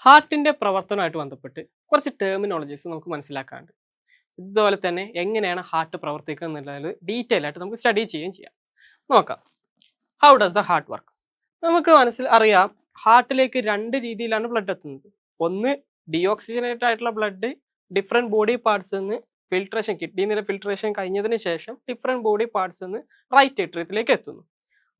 ഹാർട്ടിന്റെ പ്രവർത്തനമായിട്ട് ബന്ധപ്പെട്ട് കുറച്ച് ടെർമിനോളജീസ് നമുക്ക് മനസ്സിലാക്കാനുണ്ട്. ഇതുപോലെ തന്നെ എങ്ങനെയാണ് ഹാർട്ട് പ്രവർത്തിക്കുന്നത് എന്നുള്ളത് ഡീറ്റെയിൽ ആയിട്ട് നമുക്ക് സ്റ്റഡി ചെയ്യുകയും ചെയ്യാം. നോക്കാം. How does the heart work? നമുക്ക് അറിയാം, ഹാർട്ടിലേക്ക് രണ്ട് രീതിയിലാണ് ബ്ലഡ് എത്തുന്നത്. ഒന്ന്, ഡിയോക്സിജനേറ്റഡ് ആയിട്ടുള്ള ബ്ലഡ് ഡിഫറെൻറ്റ് ബോഡി പാർട്സ് നിന്ന് ഫിൽട്രേഷൻ, കിഡ്നിയിലെ ഫിൽട്രേഷൻ കഴിഞ്ഞതിന് ശേഷം ഡിഫറെൻറ്റ് ബോഡി പാർട്സ് നിന്ന് റൈറ്റ് ഏട്രിയത്തിലേക്ക് എത്തുന്നു.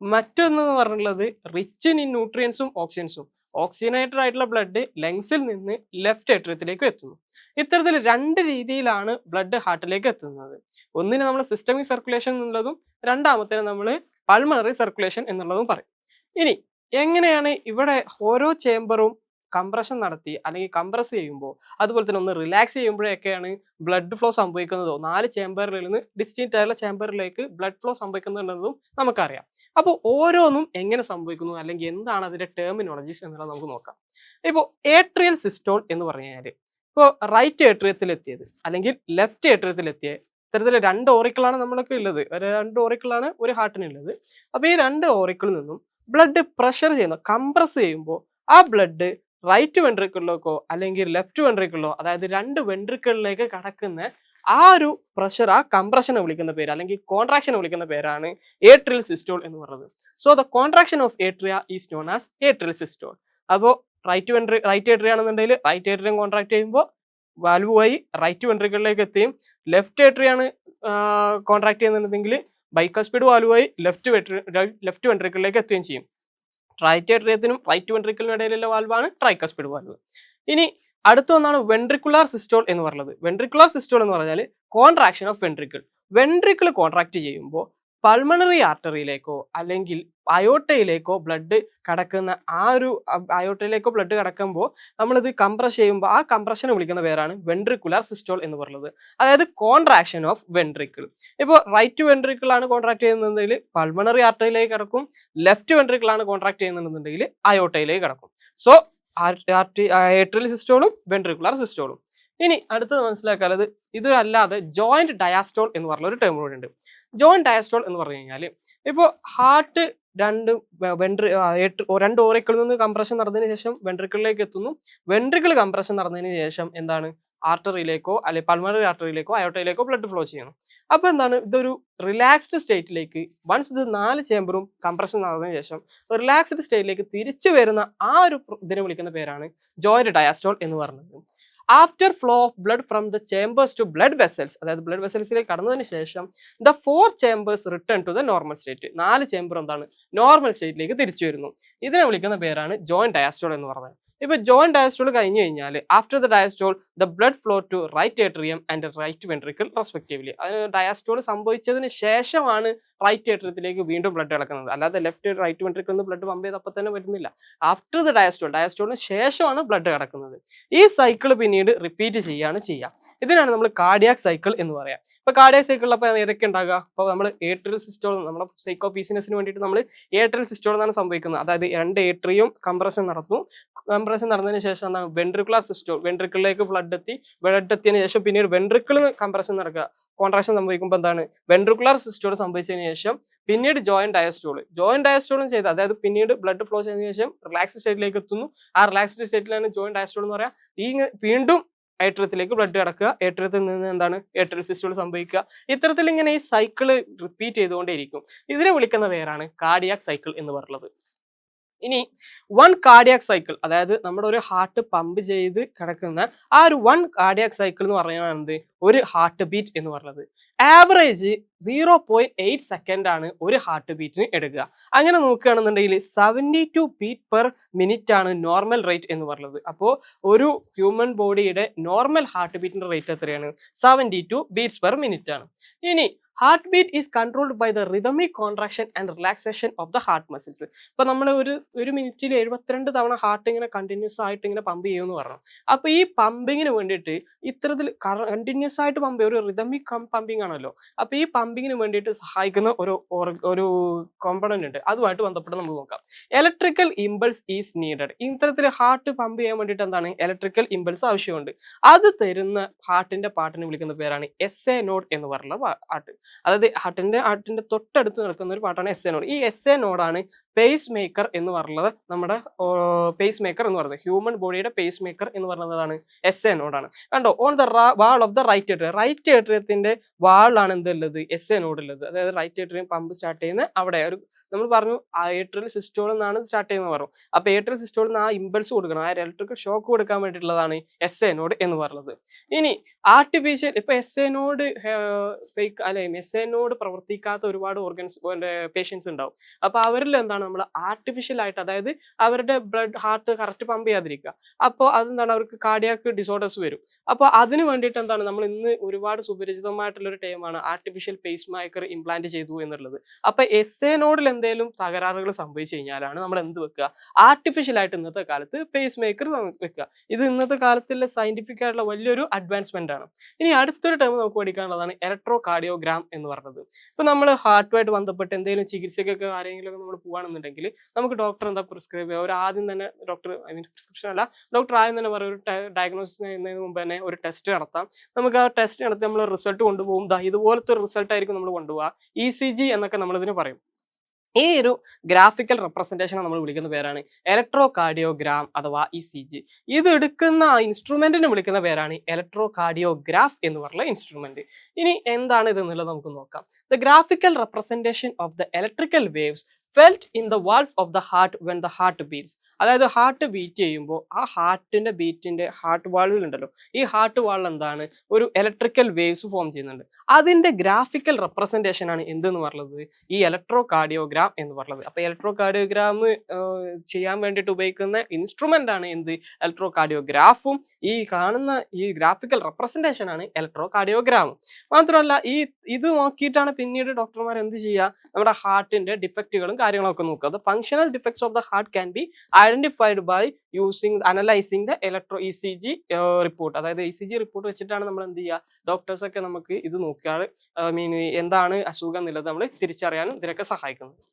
മറ്റൊന്ന് പറഞ്ഞുള്ളത് റിച്ച് ഇൻ ന്യൂട്രിയൻസും ഓക്സിജൻസും. ഓക്സിജനേറ്റഡ് ആയിട്ടുള്ള ബ്ലഡ് ലങ്സിൽ നിന്ന് ലെഫ്റ്റ് ഏട്രിയത്തിലേക്ക് എത്തുന്നു. ഇത്തരത്തിൽ രണ്ട് രീതിയിലാണ് ബ്ലഡ് ഹാർട്ടിലേക്ക് എത്തുന്നത്. ഒന്നിന് നമ്മൾ സിസ്റ്റമിക് സർക്കുലേഷൻ എന്നുള്ളതും രണ്ടാമത്തേന് നമ്മൾ പൾമണറി സർക്കുലേഷൻ എന്നുള്ളതും പറയും. ഇനി എങ്ങനെയാണ് ഇവിടെ ഓരോ ചേംബറും കംപ്രഷൻ നടത്തി അല്ലെങ്കിൽ കംപ്രസ് ചെയ്യുമ്പോൾ അതുപോലെ തന്നെ ഒന്ന് റിലാക്സ് ചെയ്യുമ്പോഴൊക്കെയാണ് ബ്ലഡ് ഫ്ലോ സംഭവിക്കുന്നതോ 4 ചേംബറിൽ നിന്ന് ഡിസ്റ്റിങ്ക്റ്റ് ആയിട്ടുള്ള ചേംബറിലേക്ക് ബ്ലഡ് ഫ്ലോ സംഭവിക്കുന്നുണ്ടെന്നതും നമുക്കറിയാം. അപ്പോൾ ഓരോന്നും എങ്ങനെ സംഭവിക്കുന്നു അല്ലെങ്കിൽ എന്താണ് അതിന്റെ ടെർമിനോളജീസ് എന്നുള്ളത് നമുക്ക് നോക്കാം. ഇപ്പോൾ ഏട്രിയൽ സിസ്റ്റോൾ എന്ന് പറഞ്ഞാൽ ഇപ്പോൾ റൈറ്റ് ഏട്രിയത്തിലെത്തിയത് അല്ലെങ്കിൽ ലെഫ്റ്റ് ഏട്രിയത്തിലെത്തിയ ഇത്തരത്തിൽ 2 ഓറിക്കിളാണ് നമ്മളൊക്കെ ഉള്ളത്. 2 ഓറിക്കിളാണ് ഒരു ഹാർട്ടിനുള്ളത്. അപ്പോൾ ഈ 2 ഓറിക്കിളിൽ നിന്നും ബ്ലഡ് പ്രഷർ ചെയ്യുന്ന കംപ്രസ് ചെയ്യുമ്പോൾ ആ ബ്ലഡ് റൈറ്റ് വെൻട്രിക്കിളിലേക്കോ അല്ലെങ്കിൽ ലെഫ്റ്റ് വെൻട്രിക്കിളിലോ, അതായത് 2 വെൻട്രിക്കിളിലേക്ക് കടക്കുന്ന ആ ഒരു പ്രഷർ, ആ കംപ്രഷനെ വിളിക്കുന്ന പേര് അല്ലെങ്കിൽ കോൺട്രാക്ഷനെ വിളിക്കുന്ന പേരാണ് ഏട്രിയൽ സിസ്റ്റോൾ എന്ന് പറയുന്നത്. So the contraction of atria is known as atrial systole. അപ്പോൾ റൈറ്റ് ഏട്രിയ ആണെന്നുണ്ടെങ്കിൽ റൈറ്റ് ഏട്രിയം കോൺട്രാക്ട് ചെയ്യുമ്പോൾ വാൽവ് വഴി റൈറ്റ് വെൻട്രിക്കിളിലേക്ക് എത്തുകയും, ലെഫ്റ്റ് ഏട്രിയാണ് കോൺട്രാക്ട് ചെയ്യുന്നുണ്ടെങ്കിൽ ബൈക്കസ്പിഡ് വാൽവ് വഴി ലെഫ്റ്റ് വെൻട്രിക്കിളിലേക്ക് എത്തുകയും ചെയ്യും. റൈറ്റ് ഏട്രിയത്തിനും റൈറ്റ് വെൻട്രിക്കിളിനും ഇടയിലുള്ള വാൽവാണ് ട്രൈക്കസ്പിഡ് വാൽവ്. ഇനി അടുത്ത ഒന്നാണ് വെൻട്രിക്കുലാർ സിസ്റ്റോൾ എന്ന് പറയുന്നത്. വെൻട്രിക്കുലാർ സിസ്റ്റോൾ എന്ന് പറഞ്ഞാൽ contraction of ventricle. Ventricle contract ചെയ്യുമ്പോൾ പൾമണറി ആർട്ടറിയിലേക്കോ അല്ലെങ്കിൽ അയോട്ടയിലേക്കോ ബ്ലഡ് കടക്കുന്ന അയോട്ടയിലേക്കോ ബ്ലഡ് കടക്കുമ്പോൾ നമ്മളിത് കംപ്രസ് ചെയ്യുമ്പോൾ ആ കംപ്രഷനെ വിളിക്കുന്ന പേരാണ് വെൻട്രിക്കുലാർ സിസ്റ്റോൾ എന്ന് പറയുന്നത്. അതായത് കോൺട്രാക്ഷൻ ഓഫ് വെൻട്രിക്കിൾ. ഇപ്പോൾ റൈറ്റ് വെൻട്രിക്കിൾ ആണ് കോൺട്രാക്ട് ചെയ്യുന്നതെങ്കിൽ പൾമണറി ആർട്ടറിയിലേക്ക് കടക്കും, ലെഫ്റ്റ് വെൻട്രിക്കിൾ ആണ് കോൺട്രാക്ട് ചെയ്യുന്നുണ്ടെങ്കിൽ അയോട്ടയിലേക്ക് കടക്കും. സോ ഏട്രിയൽ സിസ്റ്റോളും വെൻട്രിക്കുലാർ സിസ്റ്റോളും. ഇനി അടുത്തത് മനസ്സിലാക്കാനുള്ളത്, ഇത് അല്ലാതെ ജോയിന്റ് ഡയാസ്റ്റോൾ എന്ന് പറഞ്ഞ ഒരു ടേം കൂടി ഉണ്ട്. ജോയിന്റ് ഡയാസ്റ്റോൾ എന്ന് പറഞ്ഞു കഴിഞ്ഞാൽ ഇപ്പോൾ ഹാർട്ട് 2 ഓറിക്കിളിൽ നിന്ന് കംപ്രഷൻ നടന്നതിന് ശേഷം വെൻട്രിക്കിളിലേക്ക് എത്തുന്നു. വെൻട്രിക്കിൾ കംപ്രഷൻ നടന്നതിന് ശേഷം എന്താണ് ആർട്ടറിയിലേക്കോ അല്ലെങ്കിൽ പൾമണറി ആർട്ടറിയിലേക്കോ അയോട്ടയിലേക്കോ ബ്ലഡ് ഫ്ലോ ചെയ്യണം. അപ്പോൾ എന്താണ്, ഇതൊരു റിലാക്സ്ഡ് സ്റ്റേറ്റിലേക്ക് വൺസ് ഇത് 4 ചേംബറും കംപ്രഷൻ നടന്നതിന് ശേഷം റിലാക്സ്ഡ് സ്റ്റേറ്റിലേക്ക് തിരിച്ചു വരുന്ന ആ ഒരു ഇതിനെ വിളിക്കുന്ന പേരാണ് ജോയിന്റ് ഡയാസ്റ്റോൾ എന്ന് പറയുന്നത്. After flow of blood from the chambers to blood vessels, അതായത് ബ്ലഡ് വെസൽസിലേക്ക് കടന്നതിന് ശേഷം the 4 chambers return to the normal state. 4 chamber എന്താണ് നോർമൽ സ്റ്റേറ്റിലേക്ക് തിരിച്ചു വരുന്നു. ഇതിനെ വിളിക്കുന്ന പേരാണ് ജോയിന്റ് ഡയാസ്റ്റോൾ എന്ന് പറയുന്നത്. ഇപ്പൊ ജോയിന്റ് ഡയാസ്റ്റോൾ കഴിഞ്ഞു കഴിഞ്ഞാൽ after the diastole the blood flow to right atrium and right ventricle respectively. അതിന് ഡയാസ്റ്റോൾ സംഭവിച്ചതിന് ശേഷമാണ് റൈറ്റ് ഏട്രിയത്തിലേക്ക് വീണ്ടും ബ്ലഡ് കിടക്കുന്നത്. അല്ലാതെ റൈറ്റ് വെൻട്രിക്കിൾ നിന്ന് ബ്ലഡ് പമ്പ് ചെയ്തപ്പോൾ തന്നെ വരുന്നില്ല. ആഫ്റ്റർ ദ ഡയാസ്റ്റോളിന് ശേഷമാണ് ബ്ലഡ് കിടക്കുന്നത്. ഈ സൈക്കിൾ പിന്നീട് റിപ്പീറ്റ് ചെയ്യുകയാണ് ചെയ്യുക. ഇതിനാണ് നമ്മൾ കാർഡിയാക് സൈക്കിൾ എന്ന് പറയാം. ഇപ്പൊ കാർഡിയാക് സൈക്കിളിൽ അപ്പോൾ ഏതൊക്കെ ഉണ്ടാകുക? അപ്പോൾ നമ്മൾ ഏട്രിയൽ സിസ്റ്റോൾ, നമ്മുടെ സൈക്കോപീസിനസിന് വേണ്ടിയിട്ട് നമ്മൾ ഏട്രിയൽ സിസ്റ്റോൾ എന്നാണ് സംഭവിക്കുന്നത്. അതായത് 2 ഏട്രിയും കംപ്രഷൻ നടത്തും. കംപ്രഷൻ നടന്നതിന് ശേഷം എന്താണ് വെൻട്രിക്കുലാർ സിസ്റ്റോൾ, വെൻട്രിക്കിളിലേക്ക് ബ്ലഡ് എത്തിയതിനു ശേഷം പിന്നീട് വെൻട്രിക്കിളിന് കംപ്രഷൻ നടക്കുക, കോൺട്രാക്ഷൻ സംഭവിക്കുമ്പോൾ എന്താണ് വെൻട്രിക്കുലാർ സിസ്റ്റോൾ സംഭവിച്ചതിന് ശേഷം പിന്നീട് ജോയിന്റ് ഡയസ്റ്റോളും ചെയ്ത്, അതായത് പിന്നീട് ബ്ലഡ് ഫ്ലോ ചെയ്തതിനു ശേഷം റിലാക്സ്ഡ് സ്റ്റേറ്റിലേക്ക് എത്തുന്നു. ആ റിലാക്സ്ഡ് സ്റ്റേറ്റിലാണ് ജോയിന്റ് ഡയസ്റ്റോൾ എന്ന് പറയാം. ഈ വീണ്ടും ഏട്രിയത്തിലേക്ക് ബ്ലഡ് കിടക്കുക, ഏട്രിയത്തിൽ നിന്ന് എന്താണ് ഏട്രിയൽ സിസ്റ്റോൾ സംഭവിക്കുക. ഇത്തരത്തിൽ ഇങ്ങനെ ഈ സൈക്കിള് റിപ്പീറ്റ് ചെയ്തുകൊണ്ടേയിരിക്കും. ഇതിനെ വിളിക്കുന്ന പേരാണ് കാർഡിയാക് സൈക്കിൾ എന്ന് പറയുന്നത്. ഇനി 1 കാർഡിയാക് സൈക്കിൾ, അതായത് നമ്മുടെ ഒരു ഹാർട്ട് പമ്പ് ചെയ്ത് കിടക്കുന്ന ആ ഒരു 1 കാർഡിയാക് സൈക്കിൾ എന്ന് പറയുന്നത് ഒരു ഹാർട്ട് ബീറ്റ് എന്ന് പറയുന്നത്. ആവറേജ് 0.8 സെക്കൻഡ് ആണ് ഒരു ഹാർട്ട് ബീറ്റിന് എടുക്കുക. അങ്ങനെ നോക്കുകയാണെന്നുണ്ടെങ്കിൽ 72 ബീറ്റ് പെർ മിനിറ്റ് ആണ് നോർമൽ റേറ്റ് എന്ന് പറയുന്നത്. അപ്പോൾ ഒരു ഹ്യൂമൻ ബോഡിയുടെ നോർമൽ ഹാർട്ട് ബീറ്റിന്റെ റേറ്റ് എത്രയാണ്? 72 ബീറ്റ്സ് പെർ മിനിറ്റ് ആണ്. ഇനി heart beat is controlled by the rhythmic contraction and relaxation of the heart muscles. ഇപ്പൊ നമ്മൾ ഒരു മിനിറ്റിൽ 72 തവണ ഹാർട്ട് ഇങ്ങനെ കണ്ടിന്യൂസ് ആയിട്ട് ഇങ്ങനെ പമ്പ് ചെയ്യുമെന്ന് പറഞ്ഞു. അപ്പൊ ഈ പമ്പിങ്ങിന് വേണ്ടിയിട്ട് ഇത്തരത്തിൽ കണ്ടിന്യൂസ് ആയിട്ട് പമ്പ് ചെയ്യും, ഒരു റിതമിക് പമ്പിങ് ആണല്ലോ. അപ്പൊ ഈ പമ്പിങ്ങിന് വേണ്ടിയിട്ട് സഹായിക്കുന്ന ഒരു കോമ്പണന്റ് ഉണ്ട്. അതുമായിട്ട് ബന്ധപ്പെട്ട് നമുക്ക് നോക്കാം. Electrical impulse is needed. ഇത്തരത്തിൽ ഹാർട്ട് പമ്പ് ചെയ്യാൻ വേണ്ടിയിട്ട് എന്താണ് ഇലക്ട്രിക്കൽ ഇമ്പൾസ് ആവശ്യമുണ്ട്. അത് തരുന്ന ഹാർട്ടിന്റെ പാർട്ടിനെ വിളിക്കുന്ന പേരാണ് SA നോഡ് എന്ന് പറയുന്ന പാർട്ട്. അതായത് ഹാർട്ടിന്റെ തൊട്ടടുത്ത് നിൽക്കുന്ന ഒരു പാർട്ടാണ് എസ് എ നോഡ്. ഈ എസ് എ നോഡാണ് പേസ് മേക്കർ എന്ന് പറയുന്നത്. നമ്മുടെ പേസ് മേക്കർ എന്ന് പറയുന്നത് ഹ്യൂമൻ ബോഡിയുടെ പേസ് മേക്കർ എന്ന് പറയുന്നതാണ് എസ് എ നോഡാണ്. കണ്ടോ, on the wall of the right atrium, right ഏട്രിയത്തിന്റെ വാളിലാണ് എന്തുള്ളത്, എസ് എ നോഡ് ഉള്ളത്. അതായത് റൈറ്റ് ഏട്രിയം പമ്പ് സ്റ്റാർട്ട് ചെയ്യുന്ന അവിടെ ഒരു നമ്മൾ പറഞ്ഞു ഏട്രിയൽ സിസ്റ്റോൾ എന്നാണ് സ്റ്റാർട്ട് ചെയ്യുന്നത് പറഞ്ഞു. അപ്പൊ ഏട്രിയൽ സിസ്റ്റോളിൽ നിന്ന് ആ ഇമ്പൾസ് കൊടുക്കണം, ആ ഇലക്ട്രിക്കൽ ഷോക്ക് കൊടുക്കാൻ വേണ്ടിയിട്ടുള്ളതാണ് എസ് എ നോഡ് എന്ന് പറയുന്നത്. ഇനി ആർട്ടിഫിഷ്യൽ ഇപ്പൊ എസ് എ നോഡ് ഫേക്ക് അല്ലെങ്കിൽ എസ് എ നോഡ് പ്രവർത്തിക്കാത്ത ഒരുപാട് പേഷ്യൻസ് ഉണ്ടാവും. അപ്പൊ അവരിൽ എന്താണ് നമ്മൾ ആർട്ടിഫിഷ്യൽ ആയിട്ട്, അതായത് അവരുടെ ബ്ലഡ് ഹാർട്ട് കറക്റ്റ് പമ്പ് ചെയ്യാതിരിക്കുക, അപ്പോൾ അതെന്താണ് അവർക്ക് കാർഡിയാക് ഡിസോർഡേഴ്സ് വരും. അപ്പോൾ അതിന് വേണ്ടിയിട്ട് എന്താണ് നമ്മൾ ഇന്ന് ഒരുപാട് സുപരിചിതമായിട്ടുള്ള ഒരു ടൈമാണ് ആർട്ടിഫിഷ്യൽ പേസ് മേക്കർ ഇംപ്ലാന്റ് ചെയ്തു എന്നുള്ളത്. അപ്പൊ എസ് എ നോഡിൽ എന്തെങ്കിലും തകരാറുകൾ സംഭവിച്ചു കഴിഞ്ഞാലാണ് നമ്മൾ എന്ത് വെക്കുക, ആർട്ടിഫിഷ്യൽ ആയിട്ട് ഇന്നത്തെ കാലത്ത് പേസ് മേക്കർ വെക്കുക. ഇത് ഇന്നത്തെ കാലത്തുള്ള സയന്റിഫിക് ആയിട്ടുള്ള വലിയൊരു അഡ്വാൻസ്മെന്റ് ആണ്. ഇനി അടുത്തൊരു ടൈം നമുക്ക് പഠിക്കാനുള്ളതാണ് ഇലക്ട്രോ കാർഡിയോഗ്രാം എന്ന് പറയുന്നത്. ഇപ്പൊ നമ്മൾ ഹാർട്ടുമായിട്ട് ബന്ധപ്പെട്ട് എന്തെങ്കിലും ചികിത്സക്കൊക്കെ ആരെങ്കിലും നമ്മൾ പോവാണെന്നുണ്ടെങ്കിൽ നമുക്ക് ഡോക്ടർ എന്താ പ്രിസ്ക്രൈബ് ചെയ്യുക, ഒരു ആദ്യം തന്നെ ഡോക്ടർ പ്രിസ്ക്രിപ്ഷൻ അല്ല, ഡോക്ടർ ആദ്യം തന്നെ പറയും ഒരു ഡയഗ്നോസിസ് ചെയ്യുന്നതിന് മുമ്പ് തന്നെ ഒരു ടെസ്റ്റ് നടത്താം. നമുക്ക് ആ ടെസ്റ്റ് നടത്തി നമ്മൾ റിസൾട്ട് കൊണ്ടുപോകും. ഇതുപോലത്തെ ഒരു റിസൾട്ട് ആയിരിക്കും നമ്മൾ കൊണ്ടുപോകുക. ECG എന്നൊക്കെ നമ്മളിതിന് പറയും. ഈ ഒരു ഗ്രാഫിക്കൽ റെപ്രസെന്റേഷൻ നമ്മൾ വിളിക്കുന്ന പേരാണ് ഇലക്ട്രോ കാർഡിയോഗ്രാം അഥവാ ECG. ഇത് എടുക്കുന്ന ഇൻസ്ട്രുമെന്റിന് വിളിക്കുന്ന പേരാണ് ഇലക്ട്രോ കാർഡിയോഗ്രാഫ് എന്ന് പറയുന്ന ഇൻസ്ട്രുമെന്റ്. ഇനി എന്താണ് ഇത് എന്നുള്ളത് നമുക്ക് നോക്കാം. The graphical representation of the electrical waves felt in the walls of the heart when the heart beats. അതായത് ഹാർട്ട് ബീറ്റ് ചെയ്യുമ്പോൾ ആ ഹാർട്ടിന്റെ ബീറ്റിന്റെ ഹാർട്ട് വാളിൽ ഉണ്ടല്ലോ, ഈ ഹാർട്ട് വാളിൽ എന്താണ് ഒരു ഇലക്ട്രിക്കൽ വേവ്സ് ഫോം ചെയ്യുന്നുണ്ട്. അതിന്റെ ഗ്രാഫിക്കൽ റെപ്രസെന്റേഷൻ ആണ് എന്തെന്ന് പറയുന്നത് ഈ ഇലക്ട്രോ കാർഡിയോഗ്രാം എന്ന് പറയുന്നത്. അപ്പൊ ഇലക്ട്രോ കാർഡിയോഗ്രാം ചെയ്യാൻ വേണ്ടിയിട്ട് ഉപയോഗിക്കുന്ന ഇൻസ്ട്രുമെന്റ് ആണ് എന്ത്, ഇലക്ട്രോ കാർഡിയോഗ്രാഫും. ഈ കാണുന്ന ഈ ഗ്രാഫിക്കൽ റെപ്രസെന്റേഷൻ ആണ് ഇലക്ട്രോ കാർഡിയോഗ്രാം. മാത്രമല്ല ഇത് നോക്കിയിട്ടാണ് പിന്നീട് ഡോക്ടർമാർ എന്ത് ചെയ്യുക, നമ്മുടെ ഹാർട്ടിന്റെ ഡിഫക്റ്റുകളും കാര്യങ്ങളൊക്കെ നോക്കുക. The functional defects of the heart can be identified by analyzing the ECG report. അതായത് ECG റിപ്പോർട്ട് വെച്ചിട്ടാണ് നമ്മൾ എന്ത് ചെയ്യുക, ഡോക്ടേഴ്സ് ഒക്കെ നമുക്ക് ഇത് നോക്കിയാൽ എന്താണ് അസുഖം എന്നുള്ളത് നമ്മൾ തിരിച്ചറിയാനും ഇതിനൊക്കെ സഹായിക്കുന്നത്.